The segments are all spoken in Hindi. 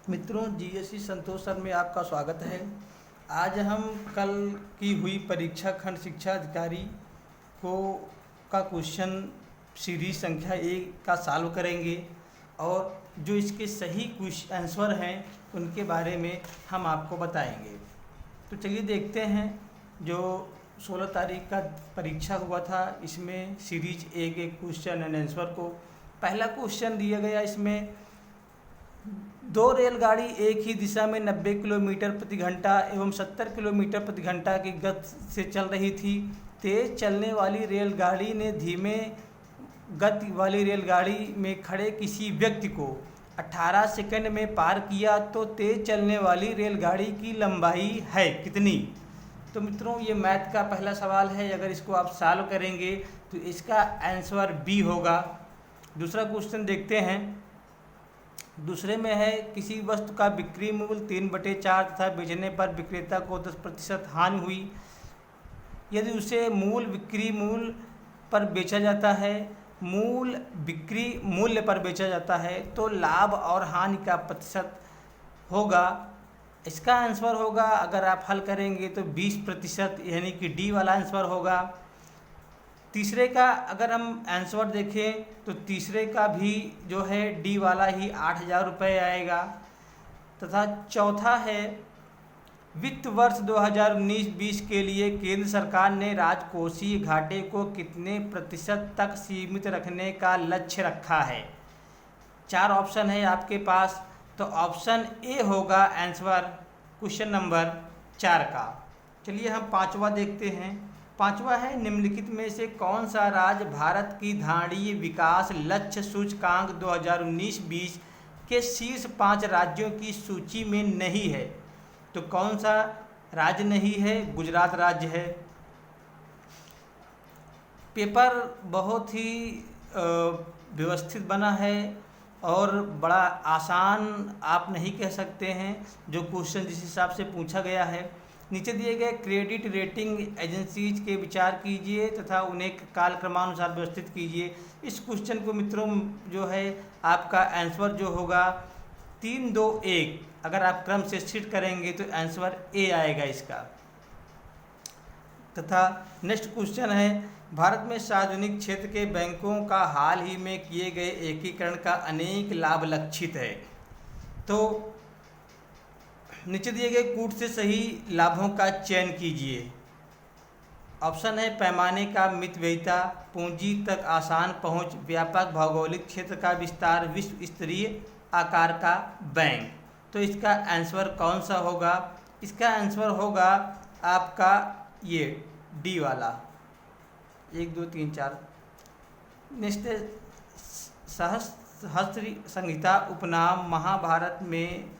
मित्रों, जीएससी संतोष सर में आपका स्वागत है। आज हम कल की हुई परीक्षा खंड शिक्षा अधिकारी को का क्वेश्चन सीरीज संख्या 1 का सॉल्व करेंगे और जो इसके सही आंसर हैं उनके बारे में हम आपको बताएंगे। तो चलिए देखते हैं। जो 16 तारीख का परीक्षा हुआ था, इसमें सीरीज 1 एक क्वेश्चन एंड आंसर को पहला क्वेश्चन दिया गया। इसमें 2 रेलगाड़ी एक ही दिशा में 90 किलोमीटर प्रति घंटा एवं 70 किलोमीटर प्रति घंटा की गति से चल रही थी। तेज चलने वाली रेलगाड़ी ने धीमे गति वाली रेलगाड़ी में खड़े किसी व्यक्ति को 18 सेकंड में पार किया, तो तेज चलने वाली रेलगाड़ी की लंबाई है कितनी? तो मित्रों, ये मैथ का पहला सवाल है। अगर इसको आप सॉल्व करेंगे तो इसका आंसर बी होगा। दूसरा क्वेश्चन देखते हैं। दूसरे में है, किसी वस्तु का बिक्री मूल्य 3/4 तथा बेचने पर विक्रेता को 10% हानि हुई। यदि उसे मूल बिक्री मूल्य पर बेचा जाता है, मूल बिक्री मूल्य पर बेचा जाता है, तो लाभ और हानि का प्रतिशत होगा। इसका आंसर होगा, अगर आप हल करेंगे तो 20%, यानी कि डी वाला आंसर होगा। तीसरे का अगर हम आंसर देखें तो तीसरे का भी जो है डी वाला ही 8,000 रुपये आएगा। तथा चौथा है, वित्त वर्ष 2019-20 के लिए केंद्र सरकार ने राजकोषीय घाटे को कितने प्रतिशत तक सीमित रखने का लक्ष्य रखा है? 4 ऑप्शन है आपके पास, तो ऑप्शन ए होगा आंसर क्वेश्चन नंबर 4 का। चलिए हम 5वां देखते हैं। 5वां है, निम्नलिखित में से कौन सा राज्य भारत की धारणीय विकास लक्ष्य सूचकांक 2019-20 के शीर्ष 5 राज्यों की सूची में नहीं है? तो कौन सा राज्य नहीं है? गुजरात राज्य है। पेपर बहुत ही व्यवस्थित बना है और बड़ा आसान आप नहीं कह सकते हैं जो क्वेश्चन जिस हिसाब से पूछा गया है। नीचे दिए गए क्रेडिट रेटिंग एजेंसीज के विचार कीजिए तथा उन्हें कालक्रमानुसार व्यवस्थित कीजिए। इस क्वेश्चन को मित्रों जो है आपका आंसर जो होगा 3, 2, 1, अगर आप क्रम से शिफ्ट करेंगे तो आंसर ए आएगा इसका। तथा नेक्स्ट क्वेश्चन है, भारत में सार्वजनिक क्षेत्र के बैंकों का हाल ही में किए गए एकीकरण का अनेक लाभ लक्षित है। तो नीचे दिए गए कूट से सही लाभों का चयन कीजिए। ऑप्शन है, पैमाने का मितव्ययिता, पूंजी तक आसान पहुंच, व्यापक भौगोलिक क्षेत्र का विस्तार, विश्व स्तरीय आकार का बैंक। तो इसका आंसर कौन सा होगा? इसका आंसर होगा आपका ये डी वाला। 1, 2, 3, 4। नेक्स्ट सहस्त्र संहिता उपनाम महाभारत में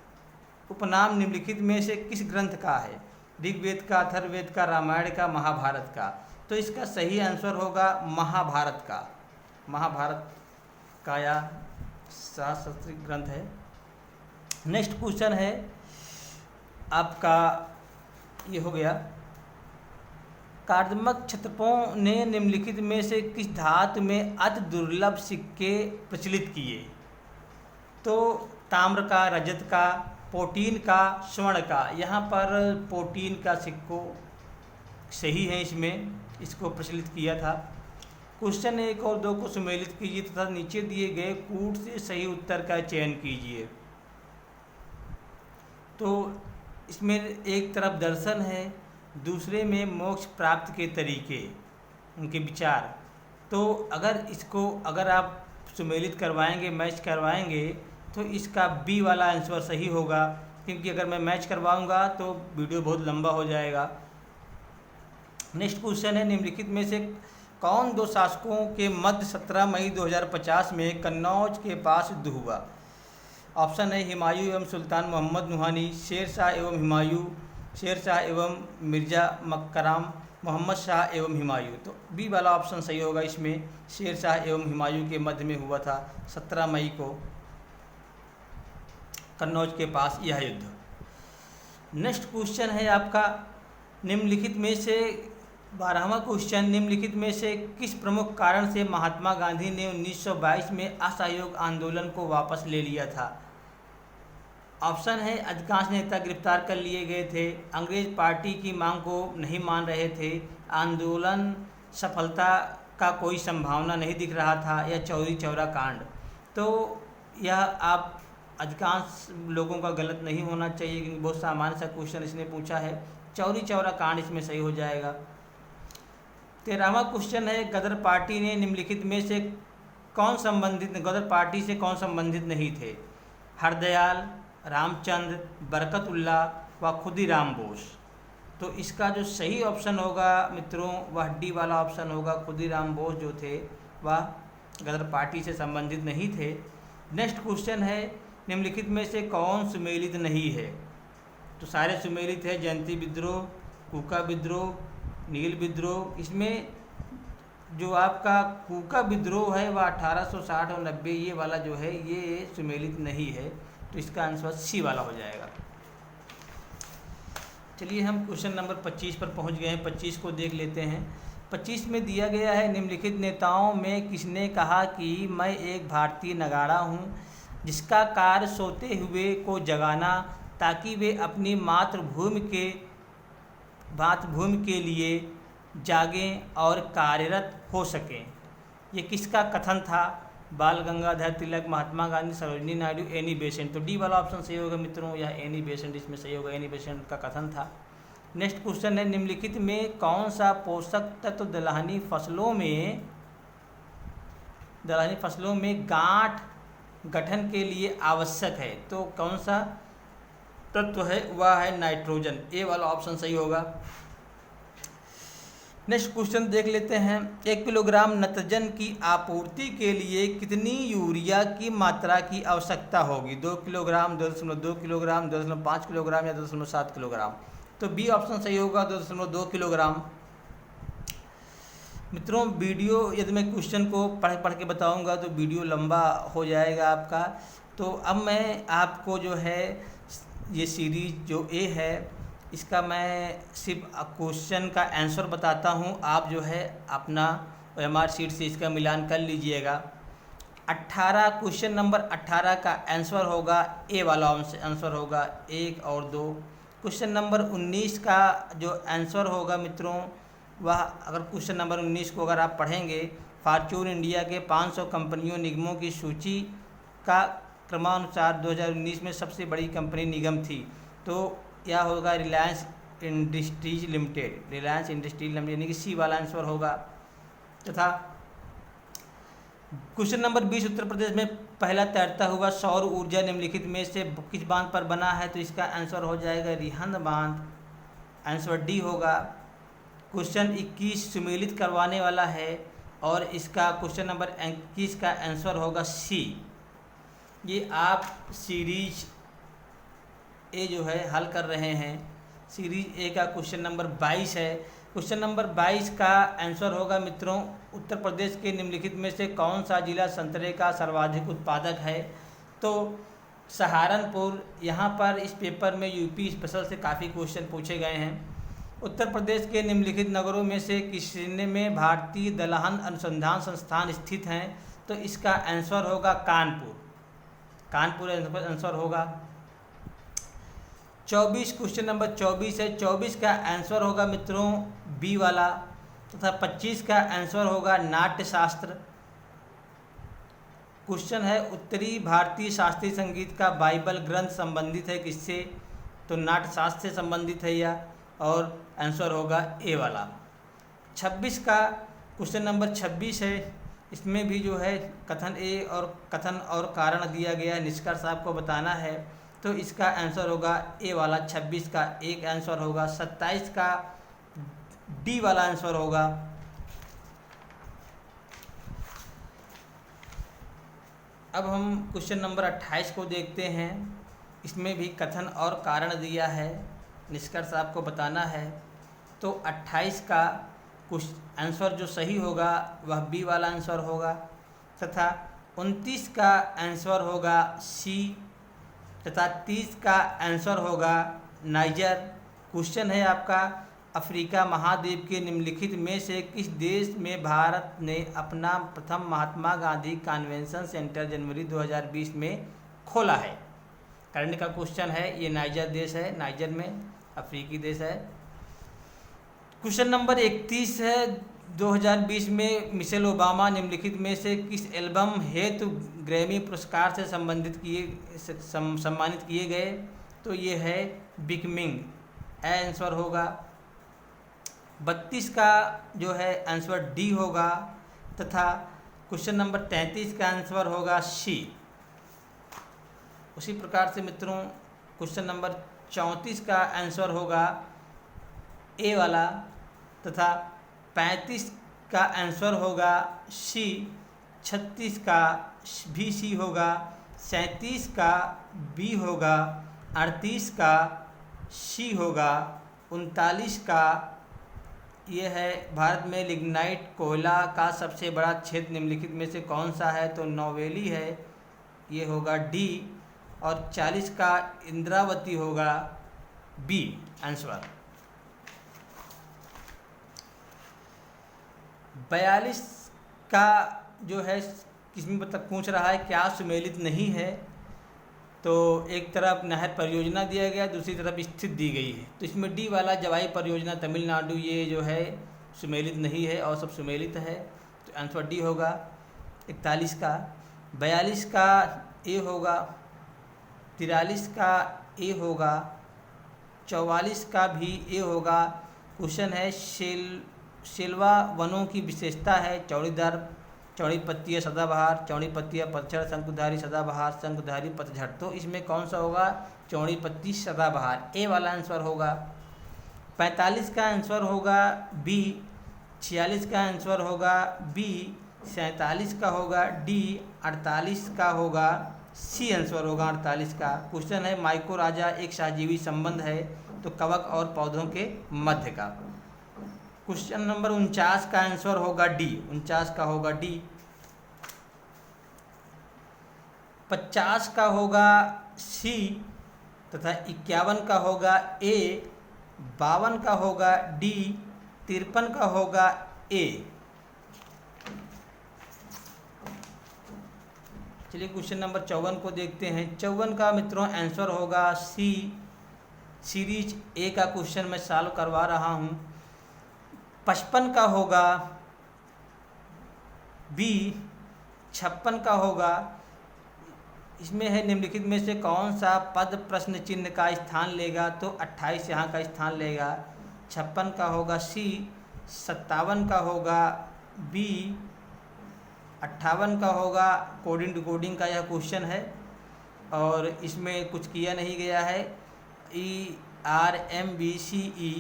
उपनाम निम्नलिखित में से किस ग्रंथ का है? ऋग्वेद का, अथर्ववेद का, रामायण का, महाभारत का? तो इसका सही आंसर होगा महाभारत का। महाभारत का या सहस्त्र ग्रंथ है। नेक्स्ट क्वेश्चन है आपका, ये हो गया, कार्दमक क्षत्रपों ने निम्नलिखित में से किस धातु में अति दुर्लभ सिक्के प्रचलित किए? तो ताम्र का, रजत का, प्रोटीन का, स्वर्ण का। यहाँ पर प्रोटीन का सिक्को सही है, इसमें इसको प्रचलित किया था। क्वेश्चन 1 और 2 को सम्मिलित कीजिए तथा नीचे दिए गए कूट से सही उत्तर का चयन कीजिए। तो इसमें एक तरफ दर्शन है, दूसरे में मोक्ष प्राप्त के तरीके, उनके विचार। तो अगर आप सम्मिलित करवाएंगे, मैच करवाएंगे, तो इसका बी वाला आंसर सही होगा, क्योंकि अगर मैं मैच करवाऊंगा तो वीडियो बहुत लंबा हो जाएगा। नेक्स्ट क्वेश्चन है, निम्नलिखित में से कौन 2 शासकों के मध्य 17 मई 2050 में कन्नौज के पास युद्ध हुआ? ऑप्शन है, हुमायूं एवं सुल्तान मोहम्मद नुहानी, शेर शाह एवं हुमायूं, शेर शाह एवं मिर्जा मकराम, मोहम्मद शाह एवं हुमायूं। तो बी वाला ऑप्शन सही होगा। इसमें शेर शाह एवं हुमायूं के मध्य में हुआ था 17 मई को कन्नौज के पास यह युद्ध। नेक्स्ट क्वेश्चन है आपका, निम्नलिखित में से 12वां क्वेश्चन, निम्नलिखित में से किस प्रमुख कारण से महात्मा गांधी ने 1922 में असहयोग आंदोलन को वापस ले लिया था? ऑप्शन है अधिकांश नेता गिरफ्तार कर लिए गए थे, अंग्रेज पार्टी की मांग को नहीं मान रहे थे, आंदोलन सफलता का कोई संभावना नहीं दिख रहा था, या चौरी चौरा कांड। तो यह आप अधिकांश लोगों का गलत नहीं होना चाहिए, क्योंकि बहुत सामान्य सा क्वेश्चन इसने पूछा है। चौरी चौरा कांड इसमें सही हो जाएगा। 13वां क्वेश्चन है, गदर पार्टी ने निम्नलिखित में से गदर पार्टी से कौन संबंधित नहीं थे? हरदयाल, रामचंद्र, बरकतुल्ला व खुदीराम बोस। तो इसका जो सही ऑप्शन होगा मित्रों वह डी वाला ऑप्शन होगा। खुदीराम बोस जो थे वह गदर पार्टी से संबंधित नहीं थे। नेक्स्ट क्वेश्चन है, निम्नलिखित में से कौन सुमेलित नहीं है? तो सारे सुमेलित है, जयंती विद्रोह, कूका विद्रोह, नील विद्रोह। इसमें जो आपका कूका विद्रोह है वह 1860 और 90 ये वाला जो है ये सुमेलित नहीं है, तो इसका आंसर सी वाला हो जाएगा। चलिए हम क्वेश्चन नंबर 25 पर पहुंच गए हैं। 25 को देख लेते हैं। 25 में दिया गया है, निम्नलिखित नेताओं में किसने कहा कि मैं एक भारतीय नगाड़ा हूं जिसका कार्य सोते हुए को जगाना ताकि वे अपनी मातृभूमि के लिए जागें और कार्यरत हो सकें। ये किसका कथन था? बाल गंगाधर तिलक, महात्मा गांधी, सरोजिनी नायडू, एनी बेसेंट। तो डी वाला ऑप्शन सही होगा मित्रों, यह एनी बेसेंट इसमें सही होगा। एनी बेसेंट का कथन था। नेक्स्ट क्वेश्चन है, निम्नलिखित में कौन सा पोषक तत्व दलहनी फसलों में गांठ गठन के लिए आवश्यक है? तो कौन सा तत्व है? वह है नाइट्रोजन। ए वाला ऑप्शन सही होगा। नेक्स्ट क्वेश्चन देख लेते हैं। 1 किलोग्राम नत्रजन की आपूर्ति के लिए कितनी यूरिया की मात्रा की आवश्यकता होगी? 2 किलोग्राम, 2.2 किलोग्राम, 2.5 किलोग्राम या 2.7 किलोग्राम? तो बी ऑप्शन सही होगा, 2.2 किलोग्राम। मित्रों वीडियो यदि मैं क्वेश्चन को पढ़ के बताऊंगा तो वीडियो लंबा हो जाएगा आपका। तो अब मैं आपको जो है ये सीरीज जो ए है इसका मैं सिर्फ क्वेश्चन का आंसर बताता हूँ। आप जो है अपना OMR शीट से इसका मिलान कर लीजिएगा। 18 क्वेश्चन नंबर 18 का आंसर होगा ए वाला आंसर होगा 1 और 2। क्वेश्चन नंबर 19 का जो आंसर होगा मित्रों वह, अगर क्वेश्चन नंबर 19 को अगर आप पढ़ेंगे, फॉर्च्यून इंडिया के 500 कंपनियों निगमों की सूची का क्रमानुसार 2019 में सबसे बड़ी कंपनी निगम थी। तो यह होगा Reliance industries limited. Reliance industries limited यानी कि सी वाला आंसर होगा। तथा क्वेश्चन नंबर 20, उत्तर प्रदेश में पहला तैरता हुआ सौर ऊर्जा निम्नलिखित में से किस बांध पर बना है? तो इसका आंसर हो जाएगा रिहंद बांध। आंसर डी होगा। क्वेश्चन 21 सुमेलित करवाने वाला है और इसका क्वेश्चन नंबर 21 का आंसर होगा सी। ये आप सीरीज ए जो है हल कर रहे हैं। सीरीज ए का क्वेश्चन नंबर 22 है। क्वेश्चन नंबर 22 का आंसर होगा मित्रों, उत्तर प्रदेश के निम्नलिखित में से कौन सा जिला संतरे का सर्वाधिक उत्पादक है? तो सहारनपुर। यहाँ पर इस पेपर में यूपी स्पेशल से काफ़ी क्वेश्चन पूछे गए हैं। उत्तर प्रदेश के निम्नलिखित नगरों में से किसने में भारतीय दलहन अनुसंधान संस्थान स्थित हैं? तो इसका आंसर होगा कानपुर। कानपुर आंसर होगा। 24 क्वेश्चन नंबर 24 है। 24 का आंसर होगा मित्रों बी वाला। तथा 25 का आंसर होगा नाट्य शास्त्र। क्वेश्चन है, उत्तरी भारतीय शास्त्रीय संगीत का बाइबल ग्रंथ संबंधित है किससे? तो नाट्य शास्त्र से संबंधित है यह, और आंसर होगा ए वाला। 26 का क्वेश्चन नंबर 26 है। इसमें भी जो है कथन और कारण दिया गया है, निष्कर्ष आपको बताना है। तो इसका आंसर होगा ए वाला। 26 का एक आंसर होगा। 27 का डी वाला आंसर होगा। अब हम क्वेश्चन नंबर 28 को देखते हैं। इसमें भी कथन और कारण दिया है, निष्कर्ष आपको बताना है। तो 28 का आंसर जो सही होगा वह बी वाला आंसर होगा। तथा 29 का आंसर होगा सी। तथा 30 का आंसर होगा नाइजर। क्वेश्चन है आपका, अफ्रीका महाद्वीप के निम्नलिखित में से किस देश में भारत ने अपना प्रथम महात्मा गांधी कन्वेंशन सेंटर जनवरी 2020 में खोला है? करंट का क्वेश्चन है। ये नाइजर देश है, नाइजर में अफ्रीकी देश है। क्वेश्चन नंबर 31 है, 2020 में मिशेल ओबामा निम्नलिखित में से किस एल्बम हेतु ग्रैमी पुरस्कार से सम्मानित किए गए? तो ये है बिकमिंग, आंसर होगा। 32 का जो है आंसर डी होगा, तथा क्वेश्चन नंबर 33 का आंसर होगा सी। उसी प्रकार से मित्रों क्वेश्चन नंबर 34 का आंसर होगा ए वाला, तथा 35 का आंसर होगा सी, 36 का भी सी होगा, 37 का बी होगा, 38 का सी होगा, 39 का ये है भारत में लिग्नाइट कोयला का सबसे बड़ा क्षेत्र निम्नलिखित में से कौन सा है? तो नौवेली है, ये होगा डी। और 40 का इंद्रावती होगा बी आंसर। 42 का जो है किसमें पूछ रहा है क्या सुमेलित नहीं है? तो एक तरफ नहर परियोजना दिया गया, दूसरी तरफ स्थित दी गई है। तो इसमें डी वाला जवाई परियोजना तमिलनाडु, ये जो है सुमेलित नहीं है और सब सुमेलित है, तो आंसर डी होगा 41 का। 42 का ए होगा, 43 का ए होगा, 44 का भी ए होगा। क्वेश्चन है शेलवा वनों की विशेषता है चौड़ीदार, चौड़ी पत्तीय सदाबहार, चौड़ी पत्तीय पतझड़, शंकुधारी सदाबहार, शंकुधारी पतझड़। तो इसमें कौन सा होगा? चौड़ी पत्ती सदाबहार, ए वाला आंसर होगा। 45 का आंसर होगा बी, 46 का आंसर होगा बी, 47 का होगा डी, 48 का होगा सी आंसर होगा 48 का। क्वेश्चन है माइकोराजा एक सहजीवी संबंध है, तो कवक और पौधों के मध्य का। क्वेश्चन नंबर 49 का आंसर होगा डी, 49 का होगा डी। 50 का होगा सी, तथा 51 का होगा ए, 52 का होगा डी, 53 का होगा ए। चलिए क्वेश्चन नंबर 54 को देखते हैं। 54 का मित्रों आंसर होगा सी, सीरीज ए का क्वेश्चन मैं सॉल्व करवा रहा हूँ। 55 का होगा बी, 56 का होगा, इसमें है निम्नलिखित में से कौन सा पद प्रश्न चिन्ह का स्थान लेगा? तो 28 यहाँ का स्थान लेगा। 56 का होगा सी, 57 का होगा बी, 58 का होगा कोडिंग डिकोडिंग का यह क्वेश्चन है और इसमें कुछ किया नहीं गया है। E R M B C E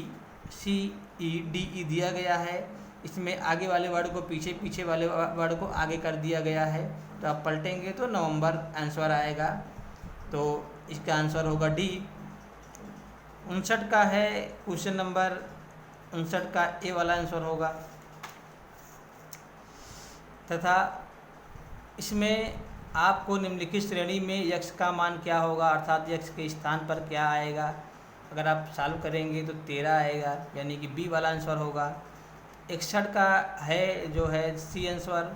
D E दिया गया है, इसमें आगे वाले वर्ड को पीछे, पीछे वाले वर्ड को आगे कर दिया गया है। तो आप पलटेंगे तो नवंबर आंसर आएगा, तो इसका आंसर होगा डी। 59 का है क्वेश्चन नंबर 59 का ए वाला आंसर होगा, तथा इसमें आपको निम्नलिखित श्रेणी में यक्ष का मान क्या होगा, अर्थात यक्ष के स्थान पर क्या आएगा? अगर आप सॉल्व करेंगे तो 13 आएगा, यानी कि बी वाला आंसर होगा। 61 का है जो है सी आंसर,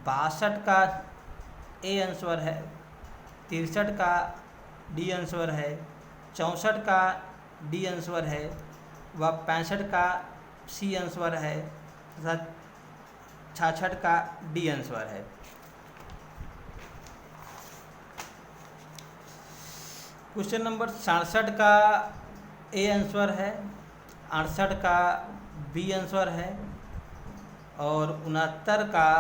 62 का ए आंसर है, 63 का डी आंसर है, 64 का डी आंसर है, व 65 का सी आंसर है, तथा 66 का डी आंसर है। क्वेश्चन नंबर 67 का ए आंसर है, 68 का बी आंसर है, और 69 का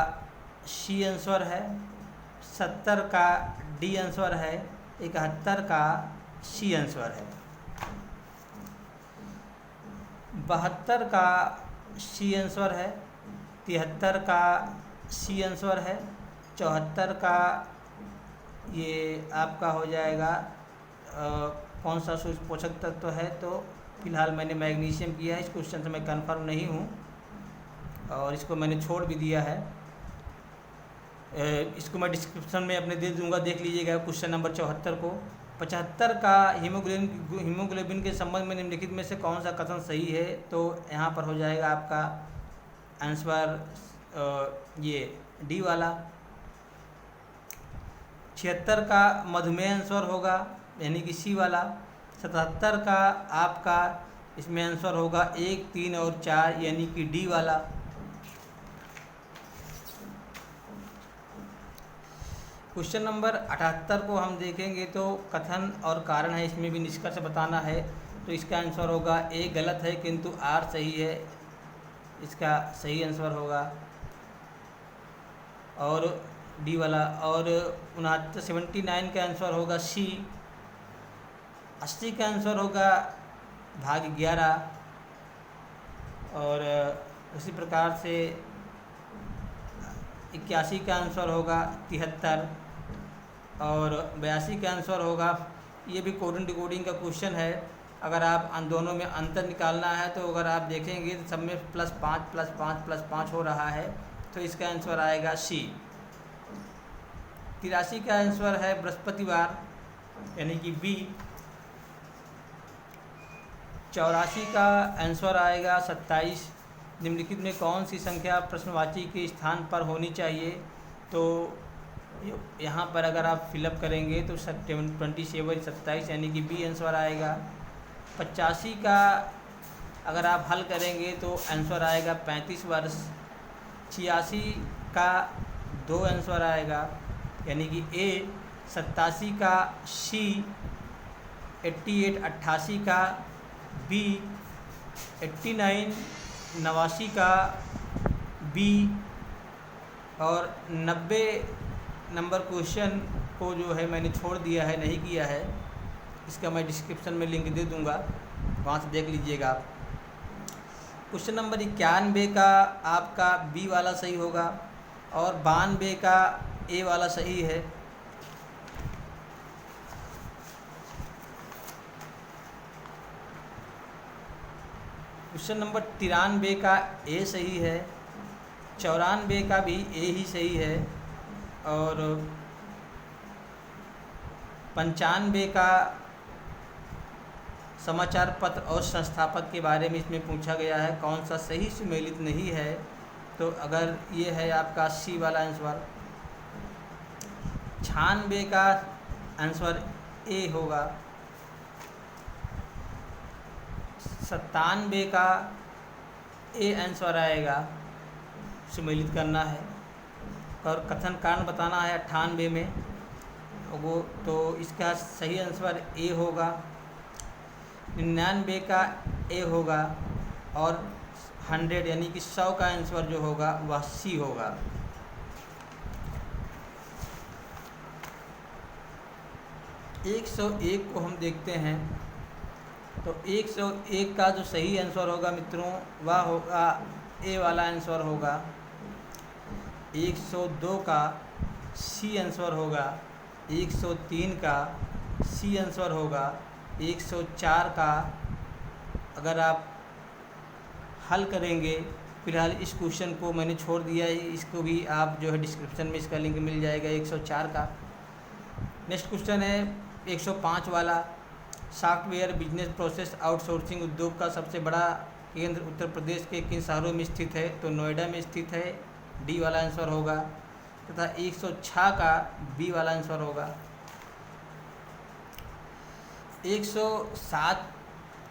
सी आंसर है, 70 का डी आंसर है, 71 का सी आंसर है, 72 का सी आंसर है, 73 का सी आंसर है, 74 का ये आपका हो जाएगा कौन सा पोषक तत्व है? तो फिलहाल मैंने मैग्नीशियम किया है, इस क्वेश्चन से मैं कंफर्म नहीं हूँ और इसको मैंने छोड़ भी दिया है। इसको मैं डिस्क्रिप्शन में अपने दे दूंगा, देख लीजिएगा क्वेश्चन नंबर 74 को। 75 का हीमोग्लोबिन के संबंध में निम्नलिखित में से कौन सा कथन सही है? तो यहाँ पर हो जाएगा आपका आंसर ये डी वाला। 76 का मधुमेह आंसर होगा, यानी कि सी वाला। 77 का आपका इसमें आंसर होगा 1, 3 और 4 यानी कि डी वाला। क्वेश्चन नंबर 78 को हम देखेंगे तो कथन और कारण है, इसमें भी निष्कर्ष बताना है। तो इसका आंसर होगा ए गलत है किंतु आर सही है, इसका सही आंसर होगा। और डी वाला। और 79 का आंसर होगा सी। 80 का आंसर होगा भाग 11। और उसी प्रकार से 81 का आंसर होगा 73। और 82 का आंसर होगा, ये भी कोडिंग डिकोडिंग का क्वेश्चन है। अगर आप अन दोनों में अंतर निकालना है तो अगर आप देखेंगे तो सब में +5 +5 +5 हो रहा है, तो इसका आंसर आएगा सी। 83 का आंसर है बृहस्पतिवार यानी कि बी। 84 का आंसर आएगा 27। निम्नलिखित में कौन सी संख्या प्रश्नवाची के स्थान पर होनी चाहिए? तो यहाँ पर अगर आप फिलअप करेंगे तो 27 27 यानी कि बी आंसर आएगा। 85 का अगर आप हल करेंगे तो आंसर आएगा 35 वर्ष। 86 का 2 आंसर आएगा यानी कि ए। 87 का सी। 88 88 का बी। 89 89 का बी। और 90 नंबर क्वेश्चन को जो है मैंने छोड़ दिया है, नहीं किया है। इसका मैं डिस्क्रिप्शन में लिंक दे दूंगा, वहाँ से देख लीजिएगा आप। क्वेश्चन नंबर 91 का आपका बी वाला सही होगा और 92 का ए वाला सही है। क्वेश्चन नंबर 93 का ए सही है। 94 का भी ए ही सही है। और 95 का समाचार पत्र और संस्थापक के बारे में इसमें पूछा गया है, कौन सा सही सुमेलित नहीं है? तो अगर ये है आपका सी वाला आंसर। 96 का आंसर ए होगा। 97 का ए आंसर आएगा, सुमेलित करना है। और कथन कारण बताना है 98 में वो, तो इसका सही आंसर ए होगा। 99 का ए होगा। और 100 यानी कि 100 का आंसर जो होगा वह सी होगा। एक 101 को हम देखते हैं तो 101 का जो सही आंसर होगा मित्रों वह होगा ए वाला आंसर होगा। 102 का सी आंसर होगा। 103 का सी आंसर होगा। 104 का अगर आप हल करेंगे, फिलहाल इस क्वेश्चन को मैंने छोड़ दिया है, इसको भी आप जो है डिस्क्रिप्शन में इसका लिंक मिल जाएगा 104 का। नेक्स्ट क्वेश्चन है 105 वाला। सॉफ्टवेयर बिजनेस प्रोसेस आउटसोर्सिंग उद्योग का सबसे बड़ा केंद्र उत्तर प्रदेश के किन शहरों में स्थित है? तो नोएडा में स्थित है, डी वाला आंसर होगा। तथा 106 का बी वाला आंसर होगा। 107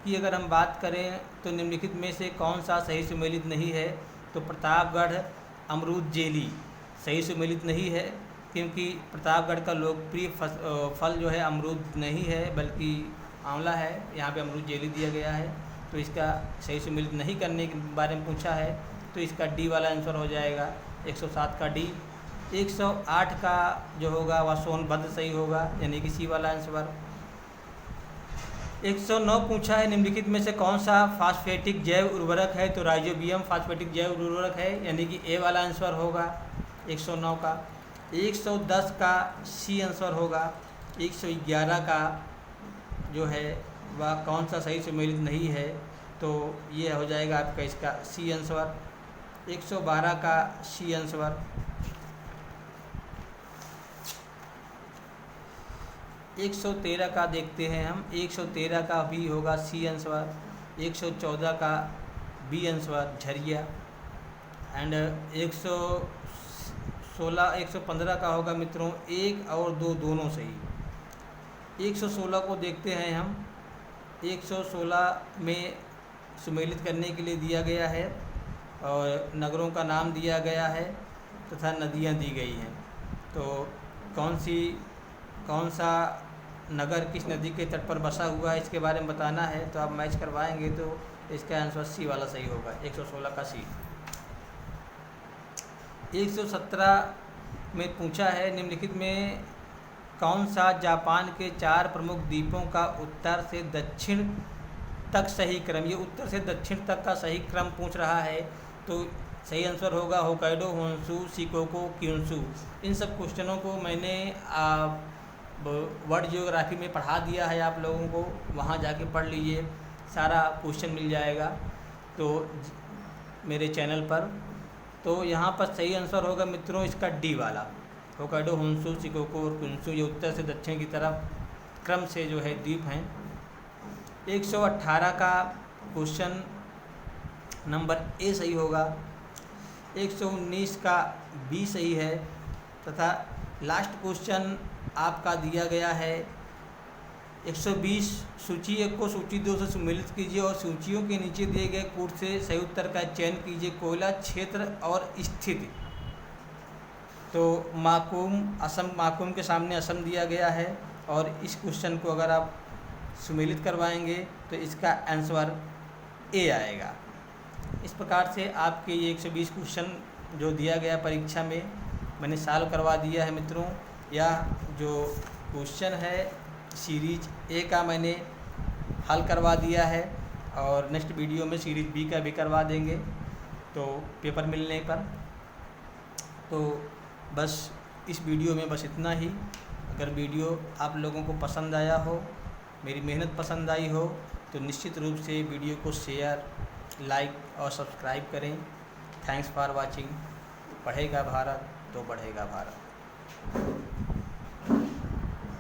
की अगर हम बात करें तो निम्नलिखित में से कौन सा सही सुमेलित नहीं है? तो प्रतापगढ़ अमरूद जेली सही सुमेलित नहीं है, क्योंकि प्रतापगढ़ का लोकप्रिय फल जो है अमरूद नहीं है बल्कि आंवला है। यहाँ पे अमरूद जेली दिया गया है, तो इसका सही सुमेलित नहीं करने के बारे में पूछा है, तो इसका डी वाला आंसर हो जाएगा। 107 का डी। 108 का जो होगा वह सोनभद्र सही होगा, यानी कि सी वाला आंसर। 109 पूछा है निम्नलिखित में से कौन सा फास्फेटिक जैव उर्वरक है? तो राइजोबियम फास्फेटिक जैव उर्वरक है, यानी कि ए वाला आंसर होगा 109 का। 110 का सी आंसर होगा। 111 का जो है वह कौन सा सही सुमेलित नहीं है? तो ये हो जाएगा आपका इसका सी आंसर। 112 का सी आंसर। 113 का देखते हैं हम। 113 का भी होगा सी आंसर। 114 का बी आंसर झरिया। एंड 116 115 का होगा मित्रों 1 और 2 दोनों सही। 116 को देखते हैं हम। 116 में सुमेलित करने के लिए दिया गया है और नगरों का नाम दिया गया है तथा नदियाँ दी गई हैं। तो कौन सा नगर किस नदी के तट पर बसा हुआ है इसके बारे में बताना है। तो आप मैच करवाएंगे तो इसका आंसर सी वाला सही होगा, 116 का सी। 117 में पूछा है निम्नलिखित में कौन सा जापान के 4 प्रमुख द्वीपों का उत्तर से दक्षिण तक सही क्रम, ये उत्तर से दक्षिण तक का सही क्रम पूछ रहा है। तो सही आंसर होगा होकाइडो, होन्शु, शिकोको, क्यूशु। इन सब क्वेश्चनों को मैंने वर्ल्ड ज्योग्राफी में पढ़ा दिया है आप लोगों को, वहाँ जाके पढ़ लीजिए, सारा क्वेश्चन मिल जाएगा तो मेरे चैनल पर। तो यहाँ पर सही आंसर होगा मित्रों इसका डी वाला, होकाइडो, होन्शु, शिकोको और क्यूशु। ये उत्तर से दक्षिण की तरफ क्रम से जो है द्वीप हैं। 118 का क्वेश्चन नंबर ए सही होगा। 119 का बी सही है तथा लास्ट क्वेश्चन आपका दिया गया है 120। सूची 1 को सूची 2 से सम्मिलित कीजिए और सूचियों के नीचे दिए गए कूट से सही उत्तर का चयन कीजिए। कोयला क्षेत्र और स्थिति। तो माकूम, असम, माकूम के सामने असम दिया गया है और इस क्वेश्चन को अगर आप सम्मिलित करवाएंगे तो इसका आंसर ए आएगा। इस प्रकार से आपके ये 120 क्वेश्चन जो दिया गया परीक्षा में मैंने सॉल्व करवा दिया है मित्रों। यह जो क्वेश्चन है सीरीज ए का मैंने हल करवा दिया है और नेक्स्ट वीडियो में सीरीज बी का भी करवा देंगे तो पेपर मिलने पर। तो बस इस वीडियो में बस इतना ही। अगर वीडियो आप लोगों को पसंद आया हो, मेरी मेहनत पसंद आई हो तो निश्चित रूप से वीडियो को शेयर, लाइक और सब्सक्राइब करें। Thanks for watching. पढ़ेगा भारत तो बढ़ेगा भारत।